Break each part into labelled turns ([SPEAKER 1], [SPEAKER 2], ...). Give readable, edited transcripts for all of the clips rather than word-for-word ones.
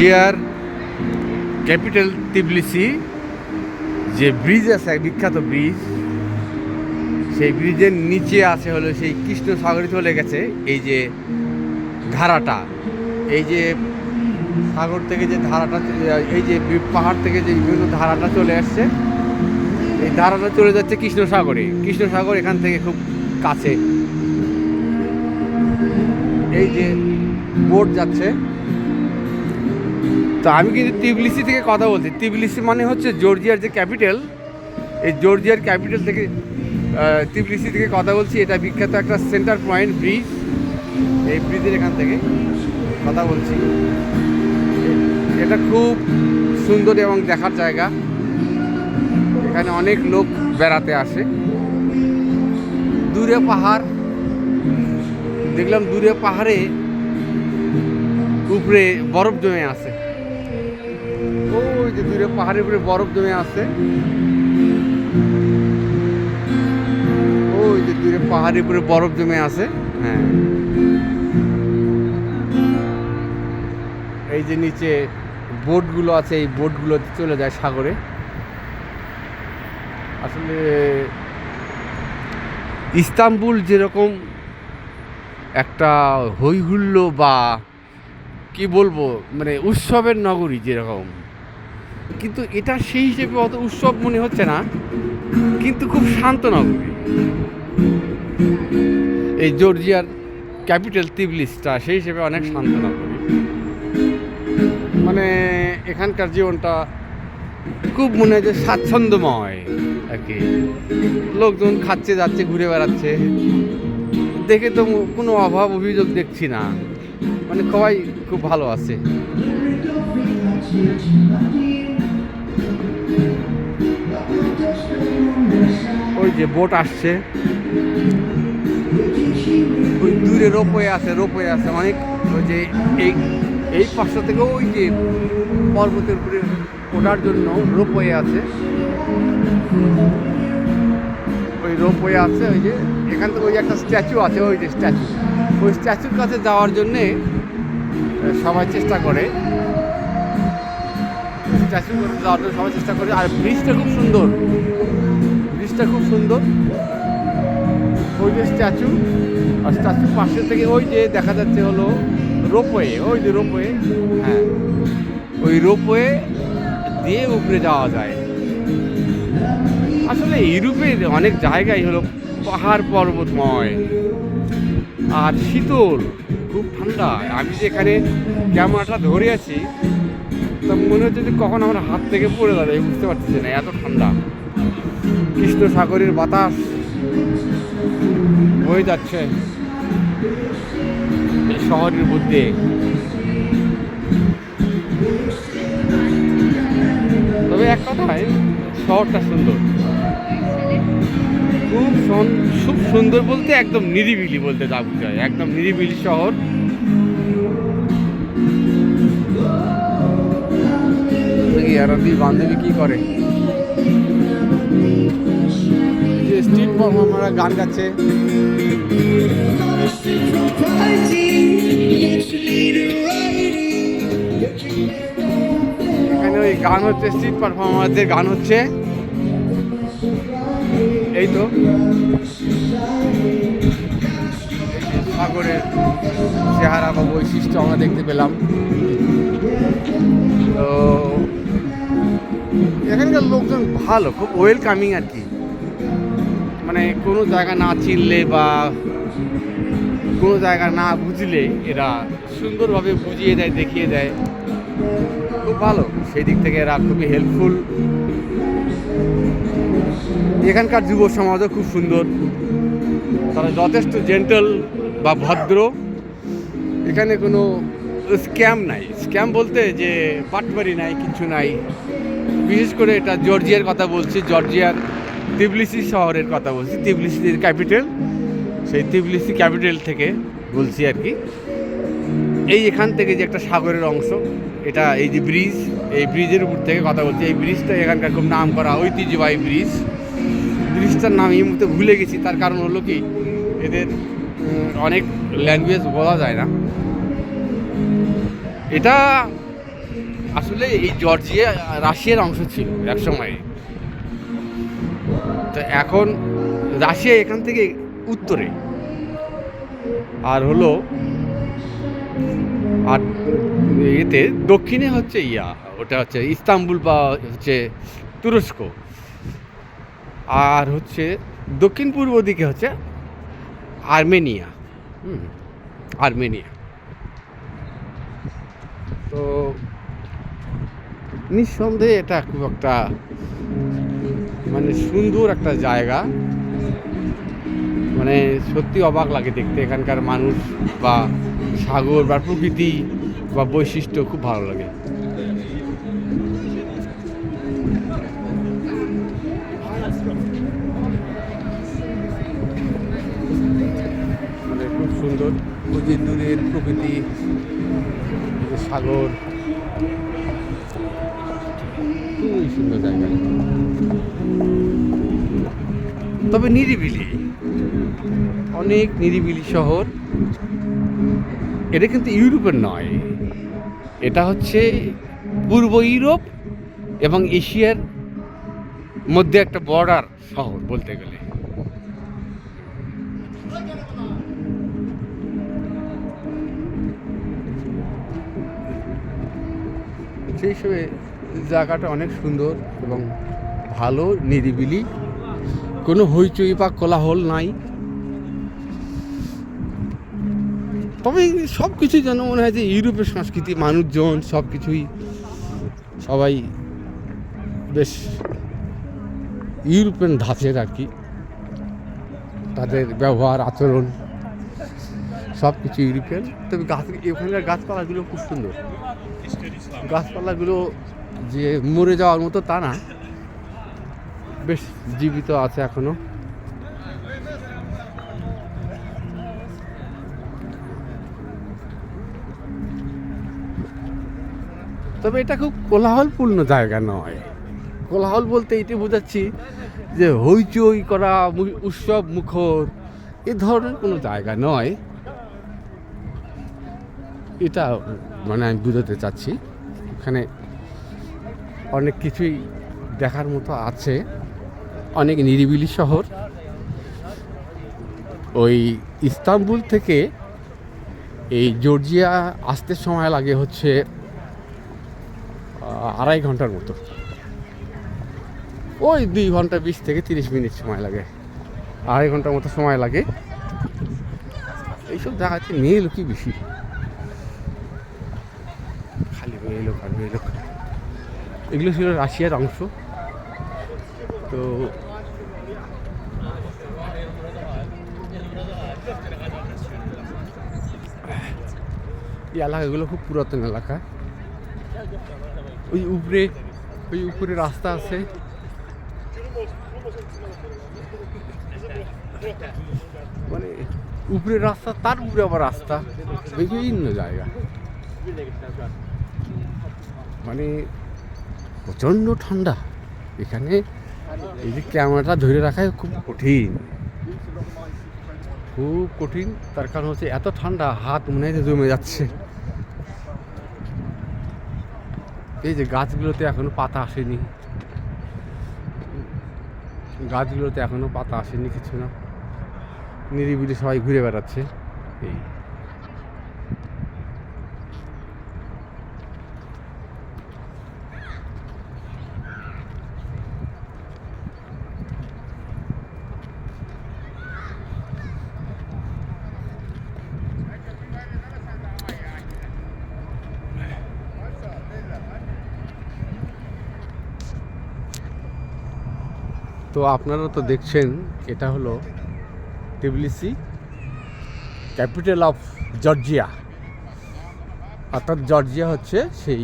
[SPEAKER 1] জর্জিয়ার capital Tbilisi যে bridge আছে, বিখ্যাত ব্রিজ, সেই ব্রিজের নিচে আছে হলো সেই কৃষ্ণ সাগরে চলে গেছে এই যে ধারাটা, এই যে সাগর থেকে যে ধারাটা, এই যে পাহাড় থেকে যে বিভিন্ন ধারাটা চলে আসছে, এই ধারাটা চলে যাচ্ছে কৃষ্ণ সাগরে। কৃষ্ণ সাগর এখান থেকে খুব কাছে। এই যে বোট যাচ্ছে। তো আমি কিন্তু তিবলিসি থেকে কথা বলছি। তিবলিসি মানে হচ্ছে জর্জিয়ার যে ক্যাপিটাল, এই জর্জিয়ার ক্যাপিটাল থেকে তিবলিসি থেকে কথা বলছি। এটা বিখ্যাত একটা সেন্টার পয়েন্ট ব্রিজ, এই ব্রিজের এখান থেকে কথা বলছি। এটা খুব সুন্দর এবং দেখার জায়গা। এখানে অনেক লোক বেড়াতে আসে। দূরে পাহাড় দেখলাম, দূরে পাহাড়ে উপরে বরফ জমে আছে। ওই যে দূরে পাহাড়ের উপরে বরফ জমে আছে, ওই যে দূরে পাহাড়ের উপরে বরফ জমে আছে। হ্যাঁ, এই যে নিচে বোটগুলো আছে, এই বোটগুলো চলে যায় সাগরে। আসলে ইস্তাম্বুল যেরকম একটা হইহুল্লো বা কি বলবো, মানে উৎসবের নগরী যেরকম, কিন্তু এটা সেই হিসেবে অত উৎসব মনে হচ্ছে না, কিন্তু খুব শান্ত নগরী। এই জর্জিয়ার ক্যাপিটাল তিবলিসটা সেই হিসেবে অনেক শান্ত নগরী। মানে এখানকার জীবনটা খুব মনে হয় যে স্বাচ্ছন্দ্যময় আর কি। লোকজন খাচ্ছে যাচ্ছে, ঘুরে বেড়াচ্ছে, দেখে তো কোনো অভাব অভিযোগ দেখছি না। মানে সবাই খুব ভালো আছে। ওই যে বোট আসছে, ওই দূরে রোপওয়ে আছে, রোপওয়ে আছে অনেক। ওই যে এই পাশটা থেকে ওই যে পর্বতের উপরে ওঠার জন্য রোপওয়ে আছে, ওই রোপওয়ে আছে। ওই যে এখান থেকে ওই একটা স্ট্যাচু আছে, ওই যে স্ট্যাচু, ওই স্ট্যাচুর কাছে যাওয়ার জন্যে সবাই চেষ্টা করে, স্ট্যাচুর কাছে যাওয়ার জন্য সবাই চেষ্টা করে। আর ব্রিজটা খুব সুন্দর, ব্রিজটা খুব সুন্দর। ওই যে স্ট্যাচু, আর স্ট্যাচুর পাশে থেকে ওই যে দেখা যাচ্ছে হলো রোপওয়ে, ওই যে রোপওয়ে। হ্যাঁ, ওই রোপওয়ে দিয়ে উপরে যাওয়া যায়। আসলে ইউরোপের অনেক জায়গায় হলো পাহাড় পর্বতময় আর শীতল, খুব ঠান্ডা। আমি যে এখানে ক্যামেরাটা ধরে আছি, তা মনে হচ্ছে যে কখন আমার হাত থেকে পড়ে যাবে, বুঝতে পারতেছি না, এত ঠান্ডা। কৃষ্ণ সাগরের বাতাস বয়ে যাচ্ছে এই শহরের মধ্যে। তবে এক কথায় শহরটা সুন্দর, খুব সুন্দর বলতে একদম নিরিবিলি বলতে যা বোঝায়, একদম নিরিবিলি শহর। আর দুই বান্ধবী কি করে, যে স্ট্রিট পারফর্মাররা গান গাচ্ছে। এখানে ওই গান হচ্ছে, স্ট্রিট পারফর্মারদের গান হচ্ছে। এই তো সাগরের চেহারা বা বৈশিষ্ট্য আমরা দেখতে পেলাম। তো এখানকার লোকজন ভালো, খুব ওয়েলকামিং আর কি। মানে কোনো জায়গা না চিনলে বা কোনো জায়গা না বুঝলে এরা সুন্দরভাবে বুঝিয়ে দেয়, দেখিয়ে দেয়, খুব ভালো। সেই দিক থেকে এরা খুবই হেল্পফুল। এখানকার যুব সমাজও খুব সুন্দর, তারা যথেষ্ট জেন্টল বা ভদ্র। এখানে কোনো স্ক্যাম নাই, স্ক্যাম বলতে যে বাটবারি নাই, কিছু নাই। বিশেষ করে এটা জর্জিয়ার কথা বলছি, জর্জিয়ার তিবলিসি শহরের কথা বলছি, তিবলিসির ক্যাপিটাল, সেই তিবলিসি ক্যাপিটাল থেকে বলছি আর কি। এই এখান থেকে যে একটা সাগরের অংশ, এটা এই যে ব্রিজ, এই ব্রিজের উপর থেকে কথা বলছি। এই ব্রিজটা এখানকার খুব নাম করা ঐতিহ্যবাহী ব্রিজ। ব্রিজটার নাম এই মুহূর্তে ভুলে গেছি, তার কারণ হলো কি এদের অনেক ল্যাঙ্গুয়েজ বলা যায় না। এটা আসলে এই জর্জিয়া রাশিয়ার অংশ ছিল একসময়। তো এখন রাশিয়া এখান থেকে উত্তরে, আর হলো আর এতে দক্ষিণে হচ্ছে ওটা হচ্ছে ইস্তাম্বুল বা হচ্ছে তুরস্ক, আর হচ্ছে দক্ষিণ পূর্ব দিকে হচ্ছে আর্মেনিয়া। আর্মেনিয়া। তো নিঃসন্দেহে এটা খুব একটা মানে সুন্দর একটা জায়গা, মানে সত্যি অবাক লাগে দেখতে। এখানকার মানুষ বা সাগর বা প্রকৃতি বা বৈশিষ্ট্য খুব ভালো লাগে। মানে খুব সুন্দর, ওই যে দূরের প্রকৃতি, সাগর, খুবই সুন্দর জায়গা, তবে নিরিবিলি, অনেক নিরিবিলি শহর। এটা কিন্তু ইউরোপের নয়, এটা হচ্ছে পূর্ব ইউরোপ এবং এশিয়ার মধ্যে একটা বর্ডার শহর বলতে গেলে। সেই হিসেবে জায়গাটা অনেক সুন্দর এবং ভালো, নিরিবিলি, কোনো হইচই বা কোলাহল নাই। তবে সব কিছুই যেন মনে হয় যে ইউরোপের সংস্কৃতি, মানুষজন, সব কিছুই সবাই বেশ ইউরোপিয়ান ধাঁচের আর কি, তাদের ব্যবহার, আচরণ সব কিছু ইউরোপিয়ান। তবে এখানকার গাছপালাগুলো খুব সুন্দর। গাছপালাগুলো যে মরে যাওয়ার মতো তা না, বেশ জীবিত আছে এখনো। তবে এটা খুব কোলাহলপূর্ণ জায়গা নয়। কোলাহল বলতে এটি বোঝাচ্ছি যে হইচই করা, উৎসব মুখর এ ধরনের কোনো জায়গা নয়। এটা মানে আমি বুঝাতে চাচ্ছি, এখানে অনেক কিছুই দেখার মতো আছে, অনেক নিরিবিলি শহর। ওই ইস্তাম্বুল থেকে এই জর্জিয়া আসতে সময় লাগে হচ্ছে 2.5 ঘন্টার মতো, ওই 2 ঘন্টা 20 থেকে 30 মিনিট সময় লাগে, 2.5 ঘন্টার মতো সময় লাগে। এইসব জায়গাতে মেয়ে লোকই বেশি, খালি মেয়ে লোক আর মেয়ে লোক। এগুলো ছিল রাশিয়ার অংশ। তো এই এলাকাগুলো খুব পুরাতন এলাকা। ওই উপরে রাস্তা আছে, মানে উপরে রাস্তা, তার উপরে আবার রাস্তা, বিভিন্ন জায়গা। মানে প্রচণ্ড ঠান্ডা এখানে। এই যে ক্যামেরাটা ধরে রাখাই খুব কঠিন, খুব কঠিন। তার কারণ হচ্ছে এত ঠান্ডা, হাত মনে হয় জমে যাচ্ছে। এই যে গাছগুলোতে এখনো পাতা আসেনি, গাছগুলোতে এখনো পাতা আসেনি, কিছু না, নিরিবিলি সবাই ঘুরে বেড়াচ্ছে। এই তো আপনারা তো দেখছেন, এটা হলো টিবিলিসি, ক্যাপিটাল অফ জর্জিয়া। অর্থাৎ জর্জিয়া হচ্ছে সেই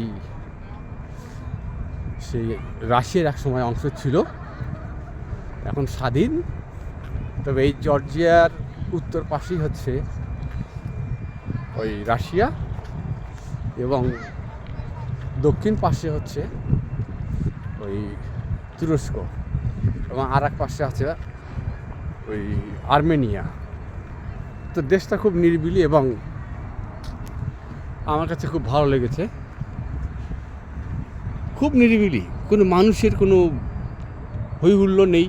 [SPEAKER 1] রাশিয়ার এক সময় অংশ ছিল, এখন স্বাধীন। তবে এই জর্জিয়ার উত্তর পাশেই হচ্ছে ওই রাশিয়া, এবং দক্ষিণ পাশে হচ্ছে ওই তুরস্ক, এবং আর এক পাশে আছে ওই আর্মেনিয়া। তো দেশটা খুব নিরিবিলি এবং আমার কাছে খুব ভালো লেগেছে। খুব নিরিবিলি, কোনো মানুষের কোনো হই হুল্লো নেই।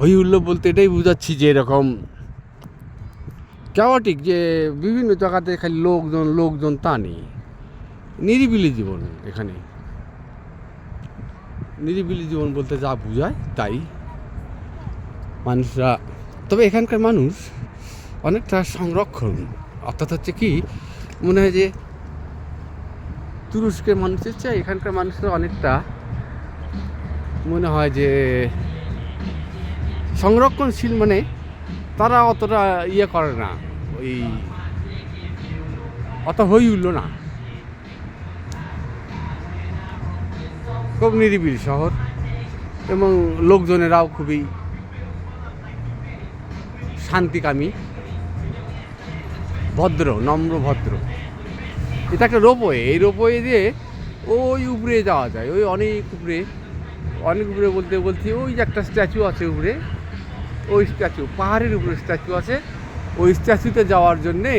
[SPEAKER 1] হই হুল্লো বলতে এটাই বোঝাচ্ছি যে এরকম ক্যাওয়াটিক, যে বিভিন্ন জায়গাতে খালি লোকজন লোকজন তা নেই। নিরিবিলি জীবন এখানে। নিরিবিলি জীবন বলতে যা বোঝায় তাই। মানুষরা, তবে এখানকার মানুষ অনেকটা সংরক্ষণ, অর্থাৎ হচ্ছে কি, মনে হয় যে তুরস্কের মানুষের চেয়ে এখানকার মানুষরা অনেকটা মনে হয় যে সংরক্ষণশীল, মানে তারা অতটা ইয়ে করে না, ওই অত হই উঠল না। খুব নিরিবিলি শহর এবং লোকজনেরাও খুবই শান্তিকামী, ভদ্র, নম্র ভদ্র। এটা একটা রোপওয়ে, এই রোপওয়ে দিয়ে ওই উপরে যাওয়া যায়, ওই অনেক উপরে বলতে ওই যে একটা স্ট্যাচু আছে উপরে, ওই স্ট্যাচু, পাহাড়ের উপরে স্ট্যাচু আছে, ওই স্ট্যাচুতে যাওয়ার জন্যে,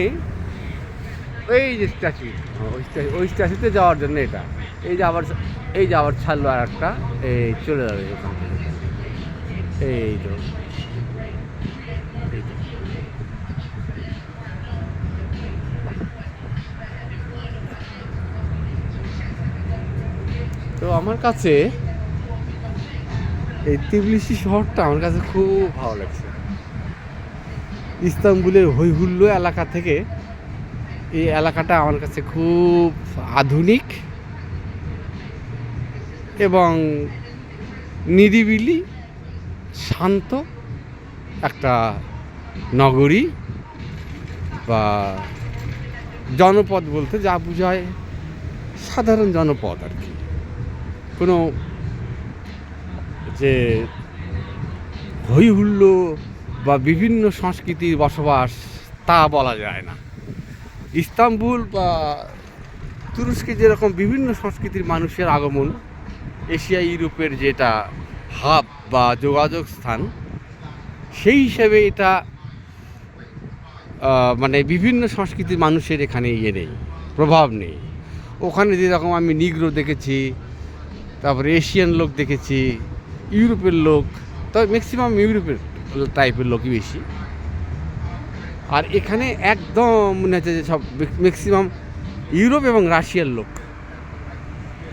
[SPEAKER 1] এই যে স্ট্যাচু, ওই স্ট্যাচুতে যাওয়ার জন্য এটা, এই যে আবার ছাড়লো আর একটা, এই চলে যাবে ওখান থেকে। এই তো তো আমার কাছে এই তিবলিসি শহরটা আমার কাছে খুব ভালো লাগছে। ইস্তাম্বুলের হৈহুল্য এলাকা থেকে এই এলাকাটা আমার কাছে খুব আধুনিক এবং নিরিবিলি শান্ত একটা নগরী বা জনপদ বলতে যা বোঝায় সাধারণ জনপদ আর কি। কোনো যে হই হুল্লো বা বিভিন্ন সংস্কৃতির বসবাস তা বলা যায় না। ইস্তাম্বুল বা তুরস্কে যেরকম বিভিন্ন সংস্কৃতির মানুষের আগমন, এশিয়া ইউরোপের যেটা হাব বা যোগাযোগ স্থান, সেই হিসেবে এটা মানে বিভিন্ন সংস্কৃতির মানুষের এখানে ইয়ে নেই, প্রভাব নেই। ওখানে যেরকম আমি নিগ্রো দেখেছি, তারপরে এশিয়ান লোক দেখেছি, ইউরোপের লোক, তবে ম্যাক্সিমাম ইউরোপের টাইপের লোকই বেশি। আর এখানে একদম মনে হচ্ছে যে সব ম্যাক্সিমাম ইউরোপ এবং রাশিয়ার লোক।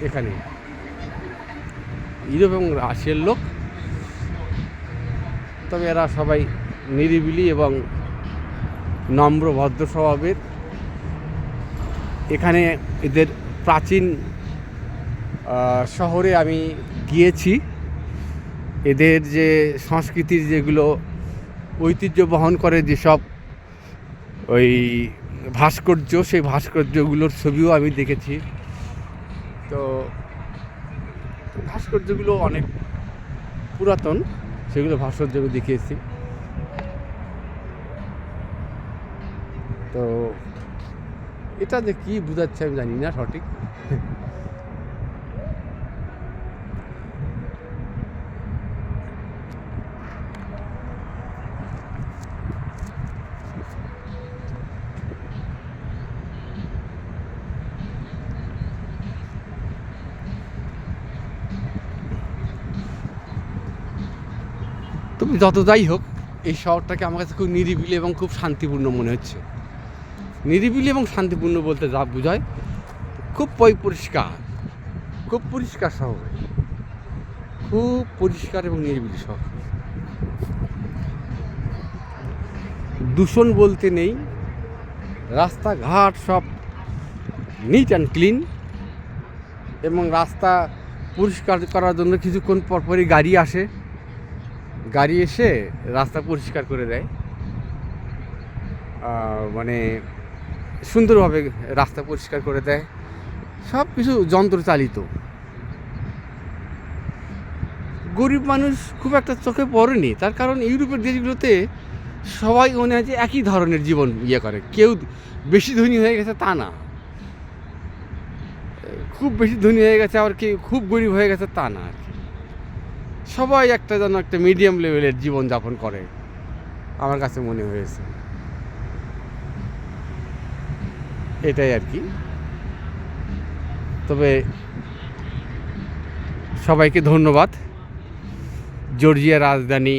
[SPEAKER 1] এখানে ইউরোপ এবং রাশিয়ার লোক, তবে এরা সবাই নিরিবিলি এবং নম্র ভদ্র স্বভাবের। এখানে এদের প্রাচীন শহরে আমি গিয়েছি, এদের যে সংস্কৃতির যেগুলো ঐতিহ্য বহন করে যেসব ওই ভাস্কর্য, সেই ভাস্কর্যগুলোর ছবিও আমি দেখেছি। তো ভাস্কর্যগুলো অনেক পুরাতন, সেগুলো ভাস্কর্যগুলো দেখিয়েছি। তো এটা যে কী বোঝাচ্ছে আমি জানি না সঠিক। তবে যত যাই হোক, এই শহরটাকে আমার কাছে খুব নিরিবিলি এবং খুব শান্তিপূর্ণ মনে হচ্ছে। নিরিবিলি এবং শান্তিপূর্ণ বলতে যা বোঝায়, খুব পরিষ্কার, খুব পরিষ্কার শহর, খুব পরিষ্কার এবং নিরিবিলি শহর। দূষণ বলতে নেই, রাস্তাঘাট সব নিট অ্যান্ড ক্লিন, এবং রাস্তা পরিষ্কার করার জন্য কিছুক্ষণ পরপরই গাড়ি আসে, গাড়ি এসে রাস্তা পরিষ্কার করে দেয়, মানে সুন্দরভাবে রাস্তা পরিষ্কার করে দেয়, সব কিছু যন্ত্রচালিত। গরিব মানুষ খুব একটা চোখে পড়েনি, তার কারণ ইউরোপের দেশগুলোতে সবাই মনে হয় যে একই ধরনের জীবন ইয়ে করে, কেউ বেশি ধনী হয়ে গেছে তা না, খুব বেশি ধনী হয়ে গেছে আবার কেউ খুব গরিব হয়ে গেছে তা না আর কি। সবাই একটা যেন একটা মিডিয়াম লেভেলের জীবনযাপন করে আমার কাছে মনে হয়েছে, এটাই আর কি। তবে সবাইকে ধন্যবাদ। জর্জিয়া রাজধানী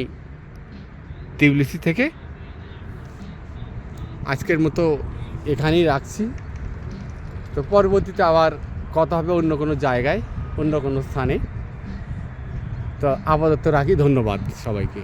[SPEAKER 1] টিবিলিসি থেকে আজকের মতো এখানেই রাখছি। তো পরবর্তীতে আবার কথা হবে অন্য কোনো জায়গায়, অন্য কোনো স্থানে। তো আপাতত রাখি, ধন্যবাদ সবাইকে।